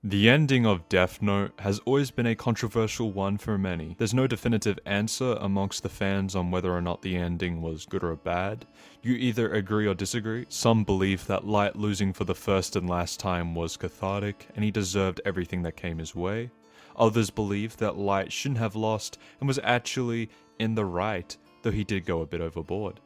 The ending of Death Note has always been a controversial one for many. There's no definitive answer amongst the fans on whether or not the ending was good or bad. You either agree or disagree. Some believe that Light losing for the first and last time was cathartic, and he deserved everything that came his way. Others believe that Light shouldn't have lost and was actually in the right, though he did go a bit overboard.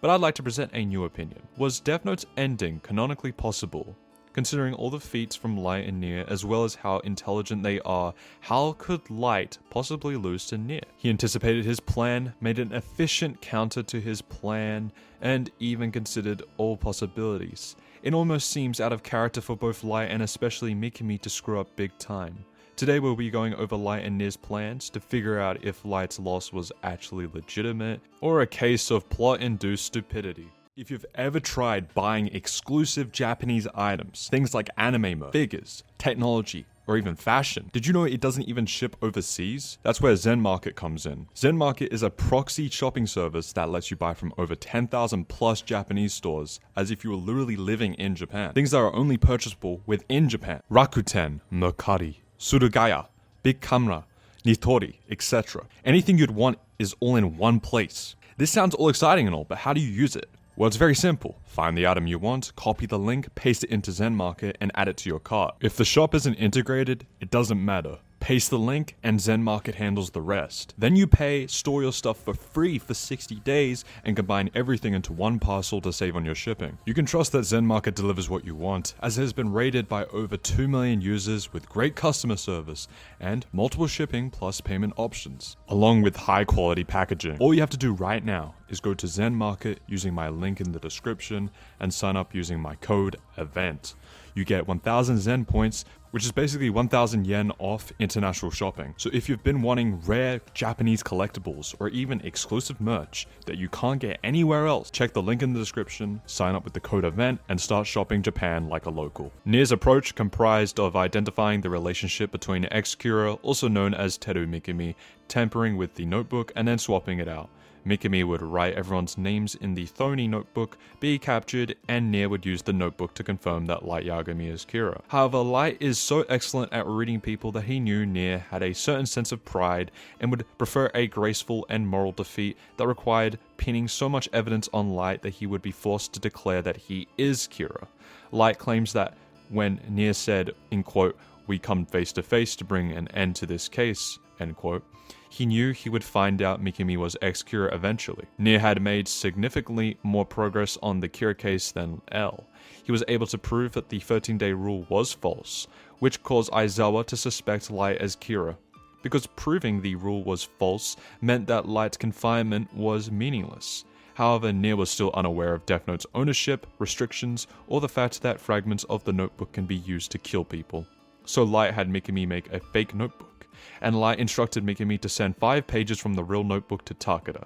But I'd like to present a new opinion. Was Death Note's ending canonically possible? Considering all the feats from Light and Nier, as well as how intelligent they are, how could Light possibly lose to Nier? He anticipated his plan, made an efficient counter to his plan, and even considered all possibilities. It almost seems out of character for both Light and especially Mikami to screw up big time. Today we'll be going over Light and Nier's plans to figure out if Light's loss was actually legitimate, or a case of plot-induced stupidity. If you've ever tried buying exclusive Japanese items, things like anime merch, figures, technology, or even fashion, did you know it doesn't even ship overseas? That's where Zen Market comes in. Zen Market is a proxy shopping service that lets you buy from over 10,000 plus Japanese stores, as if you were literally living in Japan. Things that are only purchasable within Japan. Rakuten, Mercari, Surugaya, Big Camera, Nitori, etc. Anything you'd want is all in one place. This sounds all exciting and all, but how do you use it? Well, it's very simple. Find the item you want, copy the link, paste it into Zen Market, and add it to your cart. If the shop isn't integrated, it doesn't matter. Paste the link, and Zen Market handles the rest. Then you pay, store your stuff for free for 60 days, and combine everything into one parcel to save on your shipping. You can trust that Zen Market delivers what you want, as it has been rated by over 2 million users with great customer service, and multiple shipping plus payment options, along with high quality packaging. All you have to do right now is go to Zen Market using my link in the description, and sign up using my code EVENT. You get 1000 Zen points, which is basically 1000 yen off international shopping. So if you've been wanting rare Japanese collectibles or even exclusive merch that you can't get anywhere else, check the link in the description, sign up with the code EVENT, and start shopping Japan like a local. Nier's approach comprised of identifying the relationship between ex-Kira, also known as Teru Mikami, tampering with the notebook, and then swapping it out. Mikami would write everyone's names in the Thoni notebook, be captured, and Nier would use the notebook to confirm that Light Yagami is Kira. However, Light is so excellent at reading people that he knew Nier had a certain sense of pride and would prefer a graceful and moral defeat that required pinning so much evidence on Light that he would be forced to declare that he is Kira. Light claims that when Nier said, in quote, "We come face to face to bring an end to this case," end quote, he knew he would find out Mikami was ex-Kira eventually. Nier had made significantly more progress on the Kira case than L. He was able to prove that the 13-day rule was false, which caused Aizawa to suspect Light as Kira, because proving the rule was false meant that Light's confinement was meaningless. However, Nier was still unaware of Death Note's ownership, restrictions, or the fact that fragments of the notebook can be used to kill people. So Light had Mikami make a fake notebook, and Light instructed Mikami to send 5 pages from the real notebook to Takeda.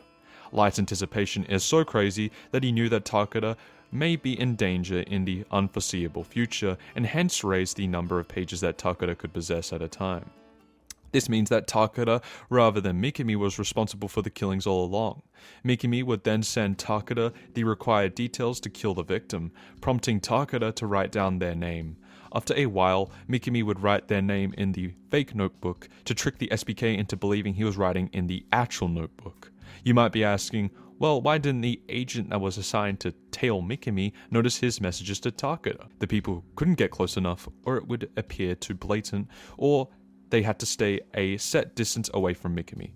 Light's anticipation is so crazy that he knew that Takeda may be in danger in the unforeseeable future, and hence raised the number of pages that Takeda could possess at a time. This means that Takeda, rather than Mikami, was responsible for the killings all along. Mikami would then send Takeda the required details to kill the victim, prompting Takeda to write down their name. After a while, Mikami would write their name in the fake notebook to trick the SPK into believing he was writing in the actual notebook. You might be asking, well, why didn't the agent that was assigned to tail Mikami notice his messages to Takeda? The people couldn't get close enough, or it would appear too blatant, or they had to stay a set distance away from Mikami.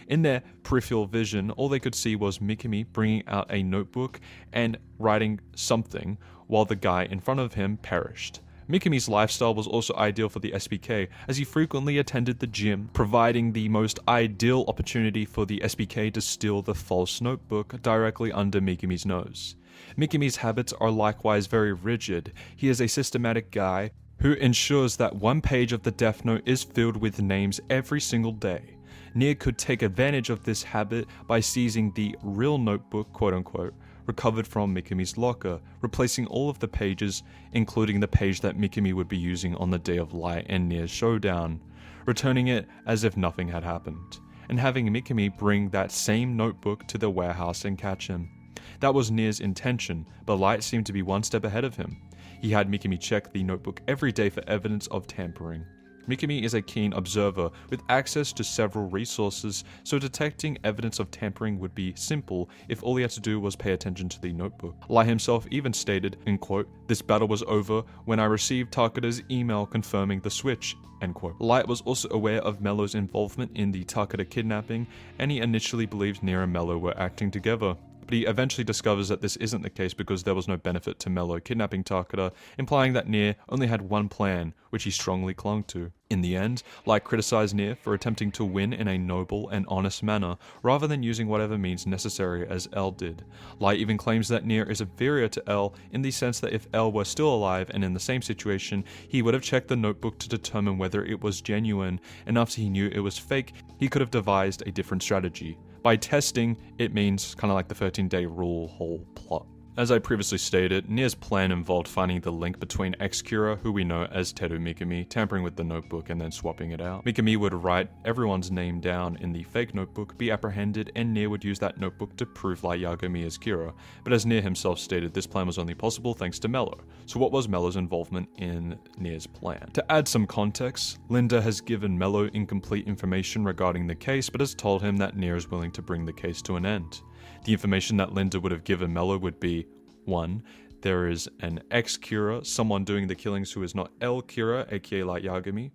In their peripheral vision, all they could see was Mikami bringing out a notebook and writing something while the guy in front of him perished. Mikami's lifestyle was also ideal for the SPK, as he frequently attended the gym, providing the most ideal opportunity for the SPK to steal the false notebook directly under Mikami's nose. Mikami's habits are likewise very rigid. He is a systematic guy who ensures that one page of the Death Note is filled with names every single day. Nier could take advantage of this habit by seizing the real notebook, quote-unquote, recovered from Mikami's locker, replacing all of the pages, including the page that Mikami would be using on the day of Light and Nier's showdown, returning it as if nothing had happened, and having Mikami bring that same notebook to the warehouse and catch him. That was Nier's intention, but Light seemed to be one step ahead of him. He had Mikami check the notebook every day for evidence of tampering. Mikami is a keen observer with access to several resources, so detecting evidence of tampering would be simple if all he had to do was pay attention to the notebook. Light himself even stated, in quote, "This battle was over when I received Takada's email confirming the switch," end quote. Light was also aware of Mello's involvement in the Takada kidnapping, and he initially believed Nier and Mello were acting together. But he eventually discovers that this isn't the case because there was no benefit to Mello kidnapping Takada, implying that Nier only had one plan, which he strongly clung to. In the end, Light criticized Nier for attempting to win in a noble and honest manner, rather than using whatever means necessary as L did. Light even claims that Nier is inferior to L in the sense that if L were still alive and in the same situation, he would have checked the notebook to determine whether it was genuine, and after he knew it was fake, he could have devised a different strategy. By testing, it means kind of like the 13-day rule whole plot. As I previously stated, Nier's plan involved finding the link between ex-Kira, who we know as Teru Mikami, tampering with the notebook and then swapping it out. Mikami would write everyone's name down in the fake notebook, be apprehended, and Nier would use that notebook to prove Light Yagami as Kira. But as Nier himself stated, this plan was only possible thanks to Mello. So what was Mello's involvement in Nier's plan? To add some context, Linda has given Mello incomplete information regarding the case, but has told him that Nier is willing to bring the case to an end. The information that Linda would have given Mello would be 1. There is an ex-Kira, someone doing the killings who is not L-Kira, aka Light Yagami.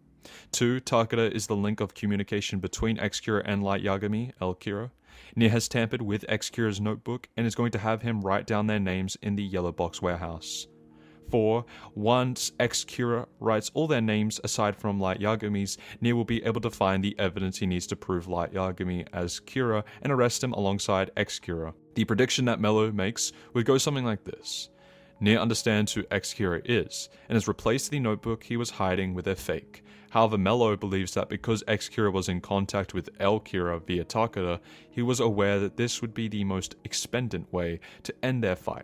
2. Takada is the link of communication between ex-Kira and Light Yagami, L-Kira. Nier has tampered with ex-Kira's notebook and is going to have him write down their names in the yellow box warehouse. 4. Once ex-Kira writes all their names aside from Light Yagami's, Nier will be able to find the evidence he needs to prove Light Yagami as Kira and arrest him alongside ex-Kira. The prediction that Mello makes would go something like this. Nier understands who ex-Kira is, and has replaced the notebook he was hiding with a fake. However, Mello believes that because ex-Kira was in contact with L-Kira via Takada, he was aware that this would be the most expedient way to end their fight.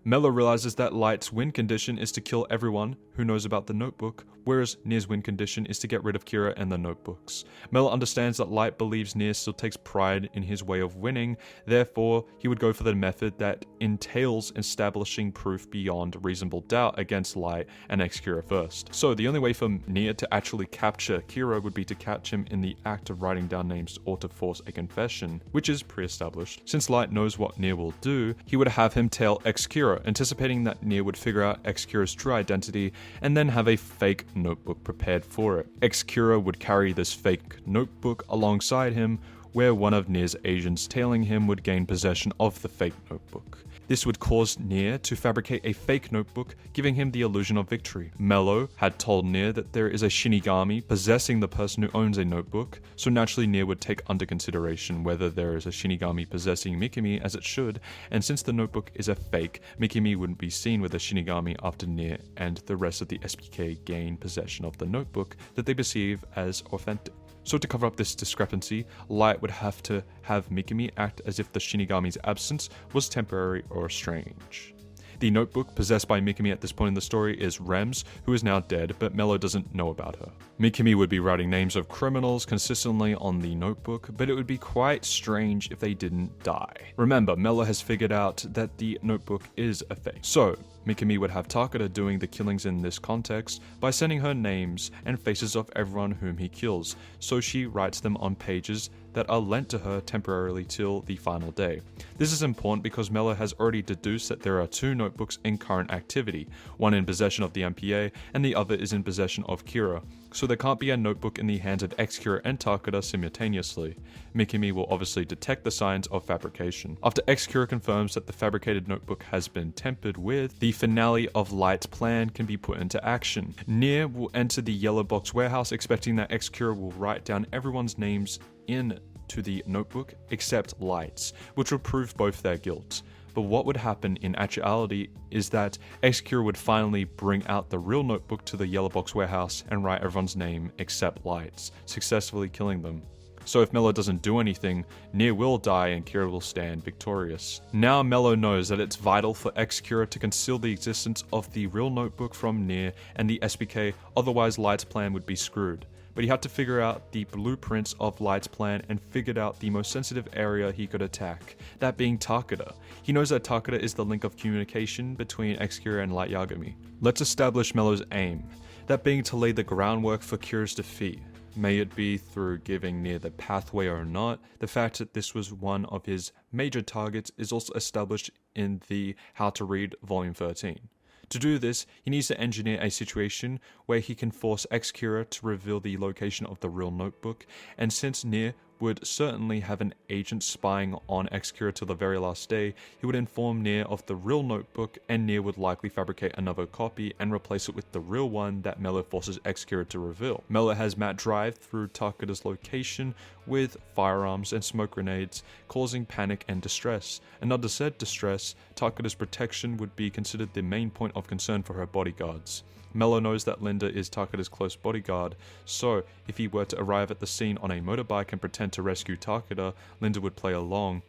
Mello realizes that Light's win condition is to kill everyone who knows about the notebook, whereas Nier's win condition is to get rid of Kira and the notebooks. Mello understands that Light believes Nier still takes pride in his way of winning, therefore he would go for the method that entails establishing proof beyond reasonable doubt against Light and ex-Kira first. So the only way for Nier to actually capture Kira would be to catch him in the act of writing down names or to force a confession, which is pre-established. Since Light knows what Nier will do, he would have him tell ex-Kira, anticipating that Nier would figure out ex-Kira's true identity and then have a fake notebook prepared for it. Ex-Kira would carry this fake notebook alongside him, where one of Nier's agents tailing him would gain possession of the fake notebook. This would cause Nier to fabricate a fake notebook, giving him the illusion of victory. Mello had told Nier that there is a Shinigami possessing the person who owns a notebook, so naturally Nier would take under consideration whether there is a Shinigami possessing Mikami as it should, and since the notebook is a fake, Mikami wouldn't be seen with a Shinigami after Nier and the rest of the SPK gain possession of the notebook that they perceive as authentic. So to cover up this discrepancy, Light would have to have Mikami act as if the Shinigami's absence was temporary or strange. The notebook possessed by Mikami at this point in the story is Rem's, who is now dead, but Mello doesn't know about her. Mikami would be writing names of criminals consistently on the notebook, but it would be quite strange if they didn't die. Remember, Mello has figured out that the notebook is a fake. So, Mikami would have Takada doing the killings in this context by sending her names and faces of everyone whom he kills, so she writes them on pages that are lent to her temporarily till the final day. This is important because Mello has already deduced that there are 2 notebooks in current activity, one in possession of the MPA and the other is in possession of Kira, so there can't be a notebook in the hands of ex-Kira and Takada simultaneously. Mikami will obviously detect the signs of fabrication. After ex-Kira confirms that the fabricated notebook has been tampered with, the finale of Light's plan can be put into action. Nier will enter the yellow box warehouse expecting that ex-Kira will write down everyone's names in to the notebook except Light's, which will prove both their guilt. But what would happen in actuality is that ex-Kira would finally bring out the real notebook to the yellow box warehouse and write everyone's name except Light's, successfully killing them. So if Mello doesn't do anything, Nier will die and Kira will stand victorious. Now Mello knows that it's vital for ex-Kira to conceal the existence of the real notebook from Nier and the SPK, otherwise Light's plan would be screwed. but he had to figure out the blueprints of Light's plan and figured out the most sensitive area he could attack, that being Takeda. He knows that Takeda is the link of communication between X-Kira and Light Yagami. Let's establish Mello's aim, that being to lay the groundwork for Kira's defeat. May it be through giving Nier the pathway or not, the fact that this was one of his major targets is also established in the How to Read Volume 13. To do this, he needs to engineer a situation where he can force X-Kira to reveal the location of the real notebook, and since Nier would certainly have an agent spying on X-Kira till the very last day, he would inform Nier of the real notebook, and Nier would likely fabricate another copy and replace it with the real one that Mello forces X-Kira to reveal. Mello has Matt drive through Takeda's location with firearms and smoke grenades, causing panic and distress. And under said distress, Takeda's protection would be considered the main point of concern for her bodyguards. Mello knows that Linda is Takeda's close bodyguard, so if he were to arrive at the scene on a motorbike and pretend to rescue Takeda, Linda would play along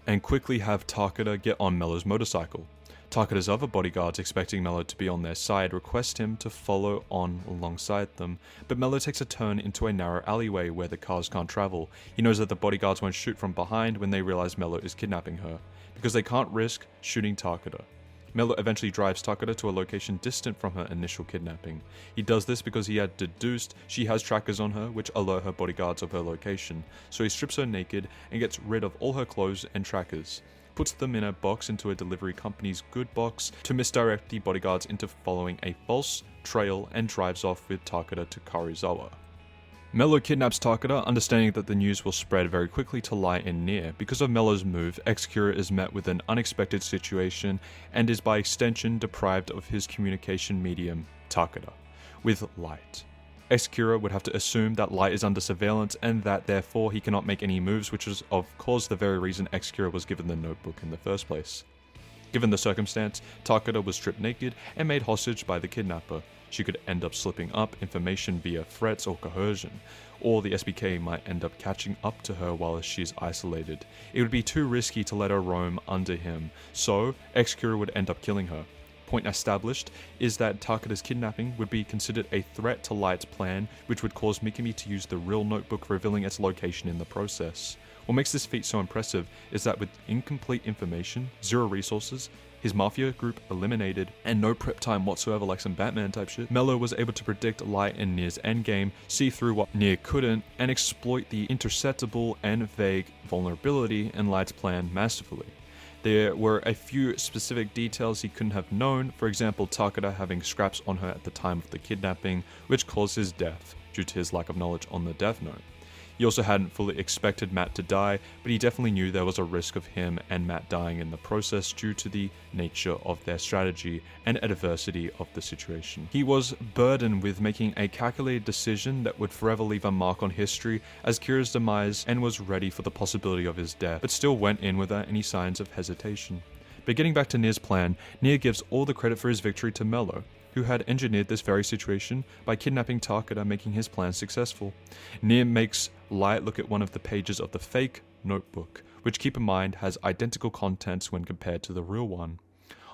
and quickly have Takeda get on Mello's motorcycle. Takeda's other bodyguards, expecting Mello to be on their side, request him to follow on alongside them, but Mello takes a turn into a narrow alleyway where the cars can't travel. He knows that the bodyguards won't shoot from behind when they realize Mello is kidnapping her, because they can't risk shooting Takeda. Mello eventually drives Takeda to a location distant from her initial kidnapping. He does this because he had deduced she has trackers on her which alert her bodyguards of her location, so he strips her naked and gets rid of all her clothes and trackers, puts them in a box into a delivery company's good box to misdirect the bodyguards into following a false trail, and drives off with Takeda to Karuizawa. Mello kidnaps Takeda, understanding that the news will spread very quickly to Light and Nier. Because of Mello's move, X-Kira is met with an unexpected situation and is by extension deprived of his communication medium, Takeda, with Light. X-Kira would have to assume that Light is under surveillance and that therefore he cannot make any moves, which is of course the very reason X-Kira was given the notebook in the first place. Given the circumstance, Takeda was stripped naked and made hostage by the kidnapper. She could end up slipping up information via threats or coercion, or the SBK might end up catching up to her while she is isolated. It would be too risky to let her roam under him, so X-Kira would end up killing her. Point established is that Takeda's kidnapping would be considered a threat to Light's plan, which would cause Mikami to use the real notebook, revealing its location in the process. What makes this feat so impressive is that with incomplete information, zero resources, his mafia group eliminated, and no prep time whatsoever like some Batman type shit, Mello was able to predict Light and Nier's endgame, see through what Nier couldn't, and exploit the interceptable and vague vulnerability in Light's plan masterfully. There were a few specific details he couldn't have known, for example Takeda having scraps on her at the time of the kidnapping, which caused his death, due to his lack of knowledge on the Death Note. He also hadn't fully expected Matt to die, but he definitely knew there was a risk of him and Matt dying in the process due to the nature of their strategy and adversity of the situation. He was burdened with making a calculated decision that would forever leave a mark on history as Kira's demise, and was ready for the possibility of his death, but still went in without any signs of hesitation. But getting back to Nier's plan, Nier gives all the credit for his victory to Mello, who had engineered this very situation by kidnapping Takeda, making his plan successful. Nier makes Light look at one of the pages of the fake notebook, which keep in mind has identical contents when compared to the real one.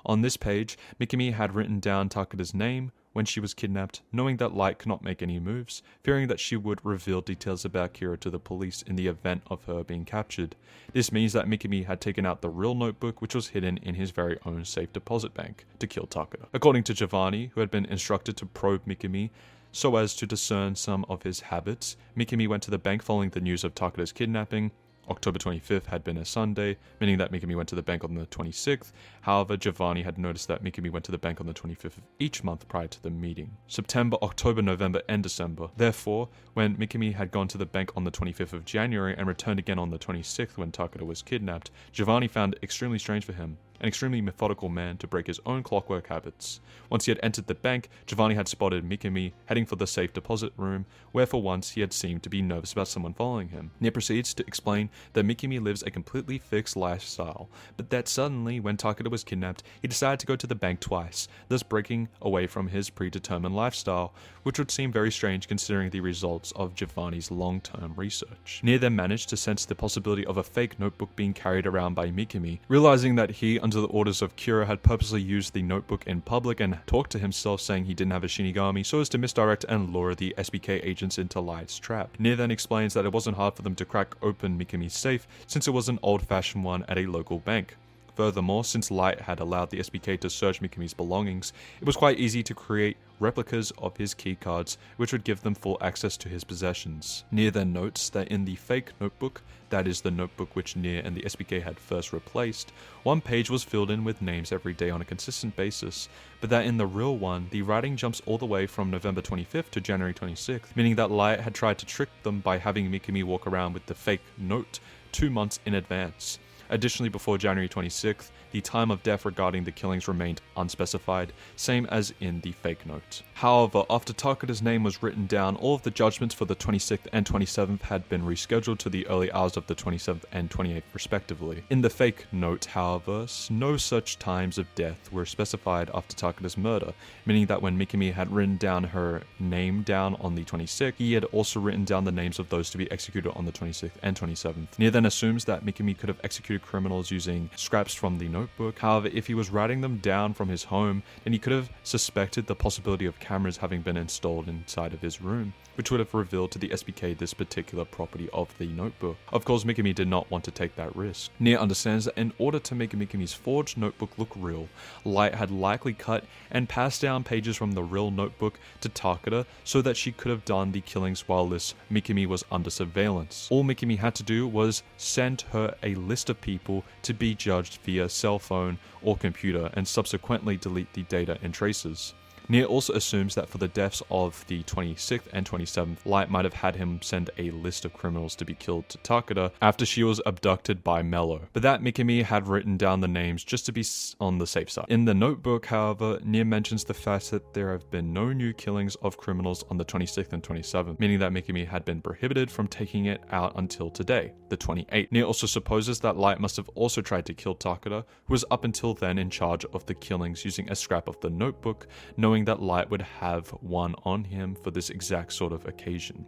On this page, Mikami had written down Takeda's name when she was kidnapped, knowing that Light could not make any moves, fearing that she would reveal details about Kira to the police in the event of her being captured. This means that Mikami had taken out the real notebook, which was hidden in his very own safe deposit bank, to kill Takeda. According to Giovanni, who had been instructed to probe Mikami so as to discern some of his habits, Mikami went to the bank following the news of Takeda's kidnapping. October 25th had been a Sunday, meaning that Mikami went to the bank on the 26th. However, Giovanni had noticed that Mikami went to the bank on the 25th of each month prior to the meeting. September, October, November, and December. Therefore, when Mikami had gone to the bank on the 25th of January and returned again on the 26th when Takeda was kidnapped, Giovanni found it extremely strange for him, an extremely methodical man, to break his own clockwork habits. Once he had entered the bank, Giovanni had spotted Mikami heading for the safe deposit room, where for once he had seemed to be nervous about someone following him. Nier proceeds to explain that Mikami lives a completely fixed lifestyle, but that suddenly, when Takeda was kidnapped, he decided to go to the bank twice, thus breaking away from his predetermined lifestyle, which would seem very strange considering the results of Giovanni's long-term research. Nier then managed to sense the possibility of a fake notebook being carried around by Mikami, realizing that he, under the orders of Kira, had purposely used the notebook in public and talked to himself saying he didn't have a Shinigami so as to misdirect and lure the SBK agents into Light's trap. Nia then explains that it wasn't hard for them to crack open Mikami's safe since it was an old-fashioned one at a local bank. Furthermore, since Light had allowed the SBK to search Mikami's belongings, it was quite easy to create replicas of his keycards, which would give them full access to his possessions. Nia then notes that in the fake notebook, that is the notebook which Nia and the SBK had first replaced, one page was filled in with names every day on a consistent basis, but that in the real one, the writing jumps all the way from November 25th to January 26th, meaning that Light had tried to trick them by having Mikami walk around with the fake note 2 months in advance. Additionally, before January 26th, the time of death regarding the killings remained unspecified, same as in the fake note. However, after Takada's name was written down, all of the judgments for the 26th and 27th had been rescheduled to the early hours of the 27th and 28th respectively. In the fake note, however, no such times of death were specified after Takada's murder, meaning that when Mikami had written down her name down on the 26th, he had also written down the names of those to be executed on the 26th and 27th. Nia then assumes that Mikami could have executed criminals using scraps from the notebook. However, if he was writing them down from his home, then he could have suspected the possibility of cameras having been installed inside of his room, which would have revealed to the SBK this particular property of the notebook. Of course, Mikami did not want to take that risk. Nia understands that in order to make Mikami's forged notebook look real, Light had likely cut and passed down pages from the real notebook to Takada so that she could have done the killings while this Mikami was under surveillance. All Mikami had to do was send her a list of people to be judged via cell phone or computer and subsequently delete the data and traces. Nia also assumes that for the deaths of the 26th and 27th, Light might have had him send a list of criminals to be killed to Takada after she was abducted by Mello, but that Mikami had written down the names just to be on the safe side. In the notebook, however, Nia mentions the fact that there have been no new killings of criminals on the 26th and 27th, meaning that Mikami had been prohibited from taking it out until today, the 28th. Nia also supposes that Light must have also tried to kill Takada, who was up until then in charge of the killings using a scrap of the notebook, knowing that Light would have one on him for this exact sort of occasion.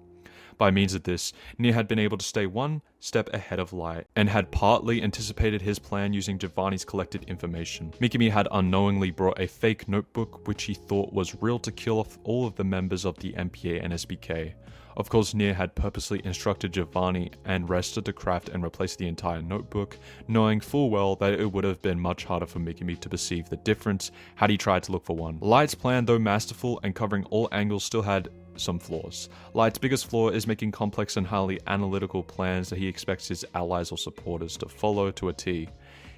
By means of this, Nia had been able to stay one step ahead of Light and had partly anticipated his plan using Giovanni's collected information. Mikami had unknowingly brought a fake notebook which he thought was real to kill off all of the members of the MPA and SBK. Of course, Nia had purposely instructed Giovanni and Resta to craft and replace the entire notebook, knowing full well that it would have been much harder for Mikami to perceive the difference had he tried to look for one. Light's plan, though masterful and covering all angles, still had some flaws. Light's biggest flaw is making complex and highly analytical plans that he expects his allies or supporters to follow to a T.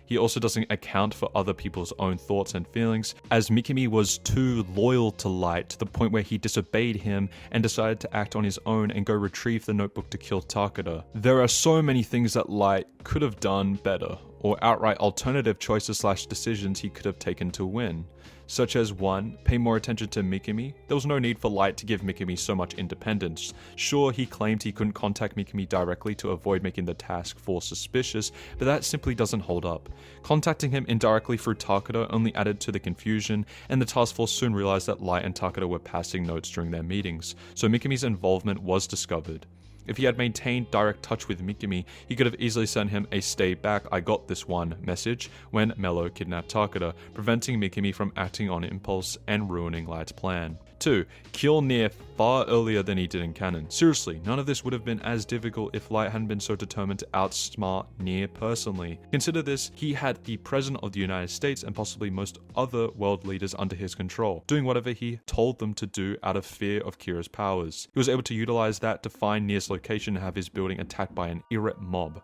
He also doesn't account for other people's own thoughts and feelings, as Mikami was too loyal to Light to the point where he disobeyed him and decided to act on his own and go retrieve the notebook to kill Takada. There are so many things that Light could have done better, or outright alternative choices / decisions he could have taken to win. Such as 1. Pay more attention to Mikami. There was no need for Light to give Mikami so much independence. Sure, he claimed he couldn't contact Mikami directly to avoid making the task force suspicious, but that simply doesn't hold up. Contacting him indirectly through Takada only added to the confusion, and the task force soon realized that Light and Takada were passing notes during their meetings, so Mikami's involvement was discovered. If he had maintained direct touch with Mikami, he could have easily sent him a "stay back, I got this one" message when Mello kidnapped Takada, preventing Mikami from acting on impulse and ruining Light's plan. 2. Kill Nia far earlier than he did in canon. Seriously, none of this would have been as difficult if Light hadn't been so determined to outsmart Nia personally. Consider this, he had the President of the United States and possibly most other world leaders under his control, doing whatever he told them to do out of fear of Kira's powers. He was able to utilize that to find Nia's location and have his building attacked by an irate mob.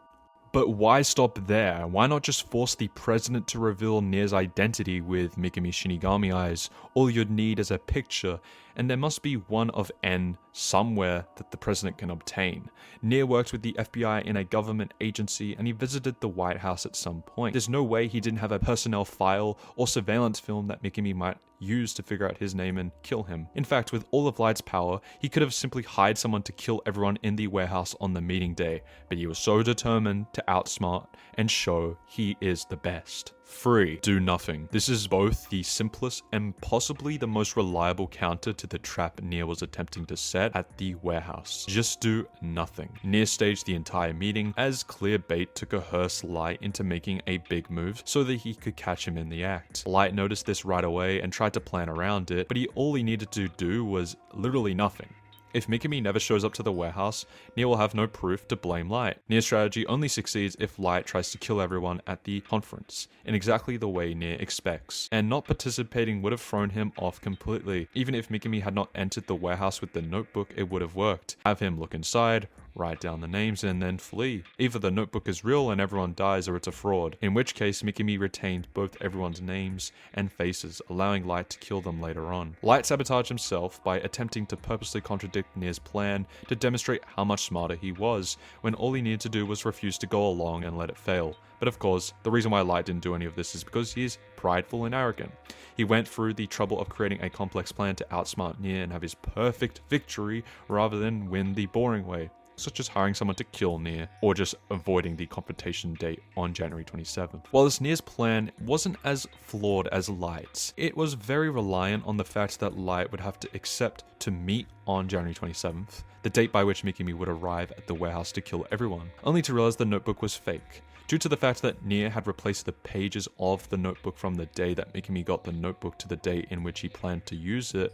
But why stop there? Why not just force the president to reveal Nia's identity with Mikami's Shinigami eyes? All you'd need is a picture, and there must be one of N somewhere that the president can obtain. Nia worked with the FBI in a government agency, and he visited the White House at some point. There's no way he didn't have a personnel file or surveillance film that Mikami might use to figure out his name and kill him. In fact, with all of Light's power, he could have simply hired someone to kill everyone in the warehouse on the meeting day, but he was so determined to outsmart and show he is the best. 3. Do nothing. This is both the simplest and possibly the most reliable counter to the trap Nia was attempting to set at the warehouse. Just do nothing. Nia staged the entire meeting as clear bait to coerce Light into making a big move so that he could catch him in the act. Light noticed this right away and tried to plan around it, but all he needed to do was literally nothing. If Mikami never shows up to the warehouse, Nia will have no proof to blame Light. Nia's strategy only succeeds if Light tries to kill everyone at the conference, in exactly the way Nia expects, and not participating would have thrown him off completely. Even if Mikami had not entered the warehouse with the notebook, it would have worked. Have him look inside, write down the names, and then flee. Either the notebook is real and everyone dies, or it's a fraud, in which case Mikami retained both everyone's names and faces, allowing Light to kill them later on. Light sabotaged himself by attempting to purposely contradict Nia's plan to demonstrate how much smarter he was, when all he needed to do was refuse to go along and let it fail. But of course, the reason why Light didn't do any of this is because he is prideful and arrogant. He went through the trouble of creating a complex plan to outsmart Nia and have his perfect victory rather than win the boring way, such as hiring someone to kill Nia, or just avoiding the confrontation date on January 27th. While this Nia's plan wasn't as flawed as Light's, it was very reliant on the fact that Light would have to accept to meet on January 27th, the date by which Mikami would arrive at the warehouse to kill everyone, only to realize the notebook was fake. Due to the fact that Nia had replaced the pages of the notebook from the day that Mikami got the notebook to the day in which he planned to use it,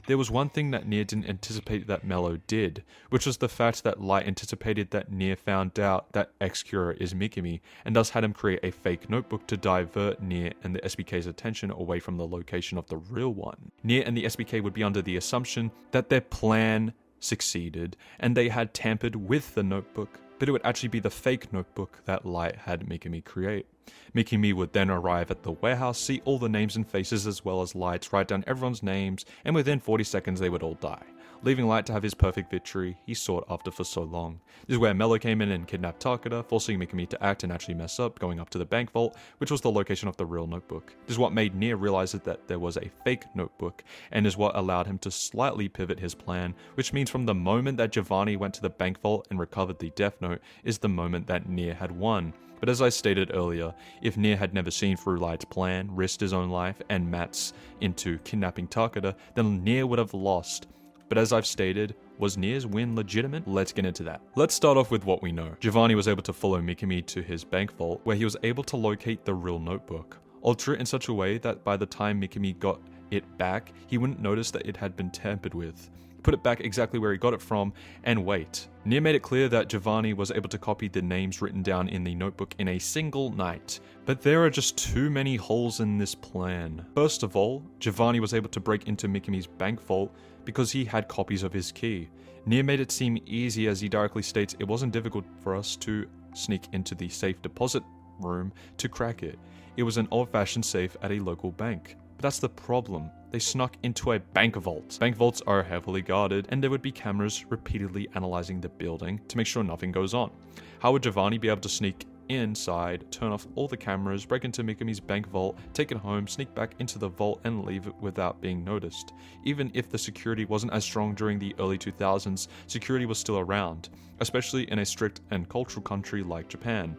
there was one thing that Nia didn't anticipate that Mello did, which was the fact that Light anticipated that Nia found out that X-Cura is Mikami, and thus had him create a fake notebook to divert Nia and the SBK's attention away from the location of the real one. Nia and the SBK would be under the assumption that their plan succeeded, and they had tampered with the notebook, but it would actually be the fake notebook that Light had Mikami create. Mikami would then arrive at the warehouse, see all the names and faces as well as Light's, write down everyone's names, and within 40 seconds they would all die, leaving Light to have his perfect victory he sought after for so long. This is where Mello came in and kidnapped Takeda, forcing Mikami to act and actually mess up, going up to the bank vault, which was the location of the real notebook. This is what made Nia realize that there was a fake notebook, and is what allowed him to slightly pivot his plan, which means from the moment that Giovanni went to the bank vault and recovered the Death Note is the moment that Nia had won. But as I stated earlier, if Nia had never seen through Light's plan, risked his own life and Matt's into kidnapping Takeda, then Nia would have lost. But as I've stated, was Nia's win legitimate? Let's get into that. Let's start off with what we know. Giovanni was able to follow Mikami to his bank vault, where he was able to locate the real notebook, alter it in such a way that by the time Mikami got it back, he wouldn't notice that it had been tampered with. Put it back exactly where he got it from, and wait. Nia made it clear that Giovanni was able to copy the names written down in the notebook in a single night. But there are just too many holes in this plan. First of all, Giovanni was able to break into Mikami's bank vault because he had copies of his key. Nia made it seem easy, as he directly states it wasn't difficult for us to sneak into the safe deposit room to crack it. It was an old-fashioned safe at a local bank. But that's the problem. They snuck into a bank vault. Bank vaults are heavily guarded, and there would be cameras repeatedly analyzing the building to make sure nothing goes on. How would Giovanni be able to sneak inside, turn off all the cameras, break into Mikami's bank vault, take it home, sneak back into the vault, and leave it without being noticed? Even if the security wasn't as strong during the early 2000s, security was still around, especially in a strict and cultural country like Japan.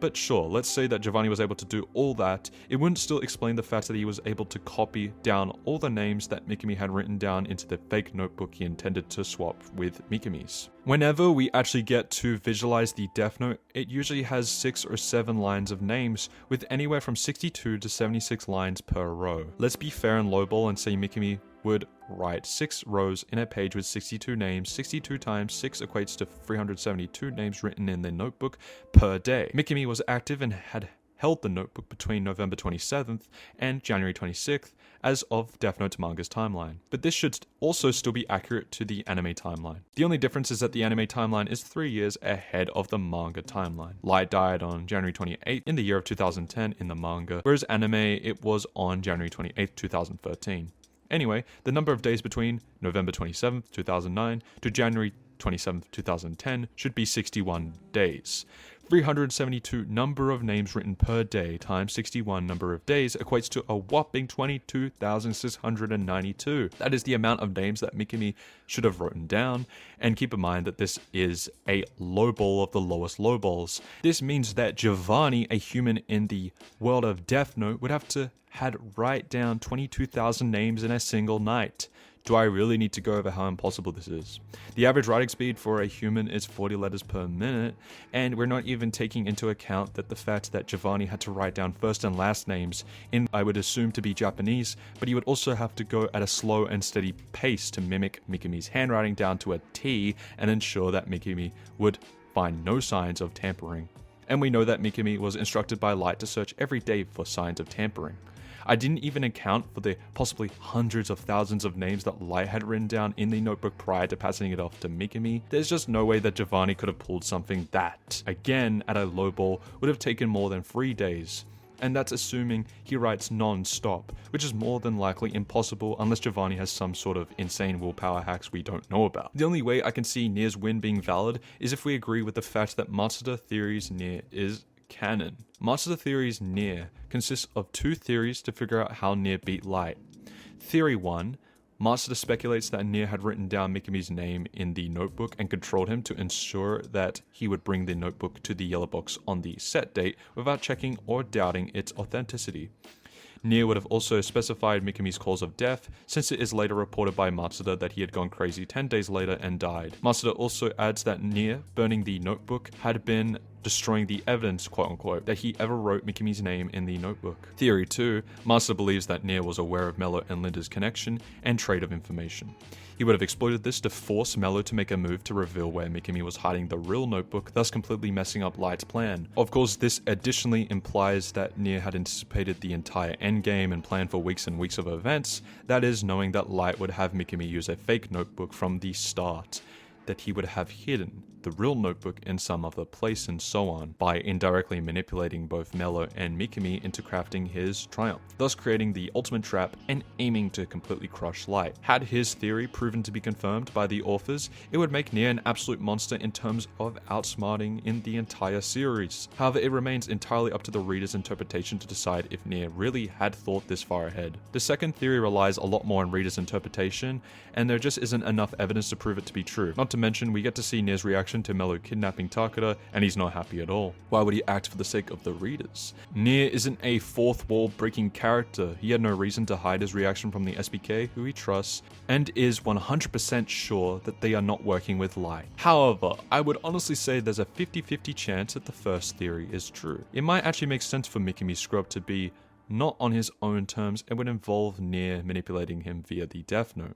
But sure, let's say that Giovanni was able to do all that, it wouldn't still explain the fact that he was able to copy down all the names that Mikami had written down into the fake notebook he intended to swap with Mikami's. Whenever we actually get to visualize the Death Note, it usually has 6 or 7 lines of names, with anywhere from 62 to 76 lines per row. Let's be fair and lowball and say Mikami would write 6 rows in a page with 62 names. 62 times 6 equates to 372 names written in the notebook per day. Mikami was active and had held the notebook between November 27th and January 26th as of Death Note manga's timeline. But this should also still be accurate to the anime timeline. The only difference is that the anime timeline is 3 years ahead of the manga timeline. Light died on January 28th in the year of 2010 in the manga, whereas anime it was on January 28th, 2013. Anyway, the number of days between November 27th, 2009 to January 27th, 2010 should be 61 days. 372 number of names written per day times 61 number of days equates to a whopping 22,692. That is the amount of names that Mikami should have written down, and keep in mind that this is a lowball of the lowest lowballs. This means that Giovanni, a human in the world of Death Note, would have to write down 22,000 names in a single night. Do I really need to go over how impossible this is? The average writing speed for a human is 40 letters per minute, and we're not even taking into account that the fact that Giovanni had to write down first and last names in, I would assume, to be Japanese, but he would also have to go at a slow and steady pace to mimic Mikami's handwriting down to a T and ensure that Mikami would find no signs of tampering. And we know that Mikami was instructed by Light to search every day for signs of tampering. I didn't even account for the possibly hundreds of thousands of names that Light had written down in the notebook prior to passing it off to Mikami. There's just no way that Giovanni could have pulled something that, again at a low ball, would have taken more than 3 days. And that's assuming he writes non-stop, which is more than likely impossible unless Giovanni has some sort of insane willpower hacks we don't know about. The only way I can see Nier's win being valid is if we agree with the fact that Matsuda Theory's Nier is canon. Matsuda Theory's Nier consists of 2 theories to figure out how Nier beat Light. Theory 1, Matsuda speculates that Nier had written down Mikami's name in the notebook and controlled him to ensure that he would bring the notebook to the yellow box on the set date without checking or doubting its authenticity. Nier would have also specified Mikami's cause of death, since it is later reported by Matsuda that he had gone crazy 10 days later and died. Matsuda also adds that Nier, burning the notebook, had been destroying the evidence, quote-unquote, that he ever wrote Mikami's name in the notebook. Theory 2, Matsuda believes that Nier was aware of Mello and Linda's connection and trade of information. He would have exploited this to force Mello to make a move to reveal where Mikami was hiding the real notebook, thus completely messing up Light's plan. Of course, this additionally implies that Nier had anticipated the entire endgame and planned for weeks and weeks of events, that is, knowing that Light would have Mikami use a fake notebook from the start, that he would have hidden the real notebook in some other place and so on, by indirectly manipulating both Mello and Mikami into crafting his triumph, thus creating the ultimate trap and aiming to completely crush Light. Had his theory proven to be confirmed by the authors, it would make Nier an absolute monster in terms of outsmarting in the entire series. However, it remains entirely up to the reader's interpretation to decide if Nier really had thought this far ahead. The second theory relies a lot more on reader's interpretation, and there just isn't enough evidence to prove it to be true. Not to mention, we get to see Nier's reaction to Mello kidnapping Takeda, and he's not happy at all. Why would he act for the sake of the readers? Nier isn't a fourth wall breaking character. He had no reason to hide his reaction from the SBK, who he trusts, and is 100% sure that they are not working with Light. However, I would honestly say there's a 50-50 chance that the first theory is true. It might actually make sense for Mikami Scrub to be not on his own terms and would involve Nier manipulating him via the Death Note.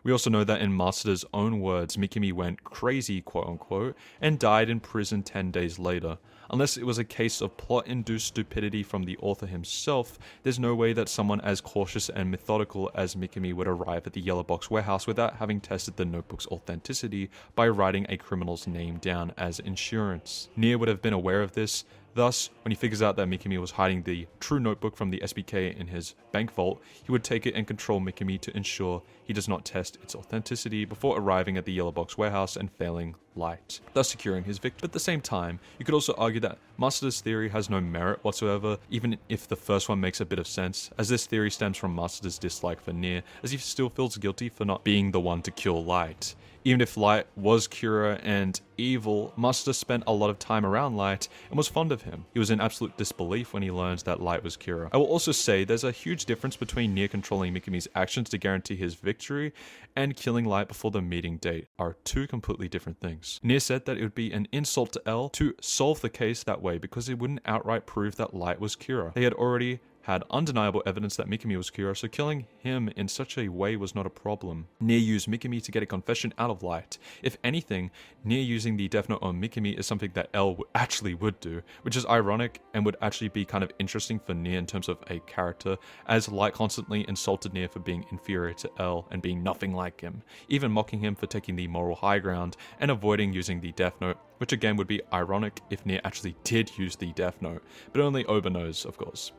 We also know that in Matsuda's own words, Mikami went crazy, quote-unquote, and died in prison 10 days later. Unless it was a case of plot-induced stupidity from the author himself, there's no way that someone as cautious and methodical as Mikami would arrive at the Yellow Box warehouse without having tested the notebook's authenticity by writing a criminal's name down as insurance. Nier would have been aware of this. Thus, when he figures out that Mikami was hiding the true notebook from the SBK in his bank vault, he would take it and control Mikami to ensure he does not test its authenticity before arriving at the Yellow Box warehouse and failing Light, thus securing his victory. But at the same time, you could also argue that Matsuda's theory has no merit whatsoever, even if the first one makes a bit of sense, as this theory stems from Matsuda's dislike for Nier, as he still feels guilty for not being the one to kill Light. Even if Light was Kira and evil, Matsuda spent a lot of time around Light and was fond of him. He was in absolute disbelief when he learns that Light was Kira. I will also say there's a huge difference between Nier controlling Mikami's actions to guarantee his victory and killing Light before the meeting date are 2 completely different things. Nier said that it would be an insult to L to solve the case that way because it wouldn't outright prove that Light was Kira. They had already had undeniable evidence that Mikami was Kira, so killing him in such a way was not a problem. Nier used Mikami to get a confession out of Light. If anything, Nier using the Death Note on Mikami is something that L actually would do, which is ironic and would actually be kind of interesting for Nier in terms of a character, as Light constantly insulted Nier for being inferior to L and being nothing like him, even mocking him for taking the moral high ground and avoiding using the Death Note, which again would be ironic if Nier actually did use the Death Note, but only Ohba knows, of course.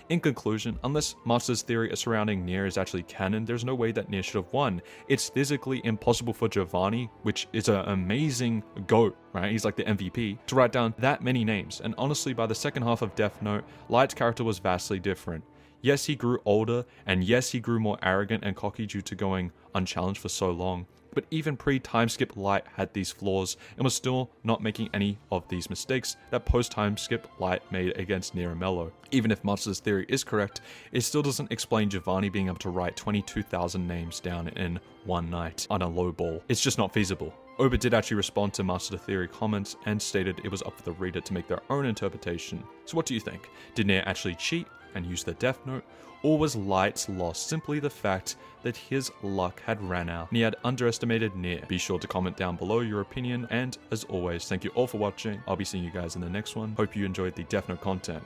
In conclusion, unless Matsuda's theory surrounding Nier is actually canon, there's no way that Nier should have won. It's physically impossible for Giovanni, which is an amazing GOAT, right? He's like the MVP, to write down that many names. And honestly, by the second half of Death Note, Light's character was vastly different. Yes, he grew older, and yes, he grew more arrogant and cocky due to going unchallenged for so long. But even pre-time skip Light had these flaws and was still not making any of these mistakes that post-time skip Light made against Nier and Mello. Even if Matsuda's theory is correct, it still doesn't explain Giovanni being able to write 22,000 names down in one night on a low ball. It's just not feasible. Ohba did actually respond to Matsuda theory comments and stated it was up for the reader to make their own interpretation. So what do you think? Did Nier actually cheat and use the Death Note? Or was Light's loss simply the fact that his luck had ran out and he had underestimated Nier? Be sure to comment down below your opinion, and as always, thank you all for watching. I'll be seeing you guys in the next one. Hope you enjoyed the Death Note content.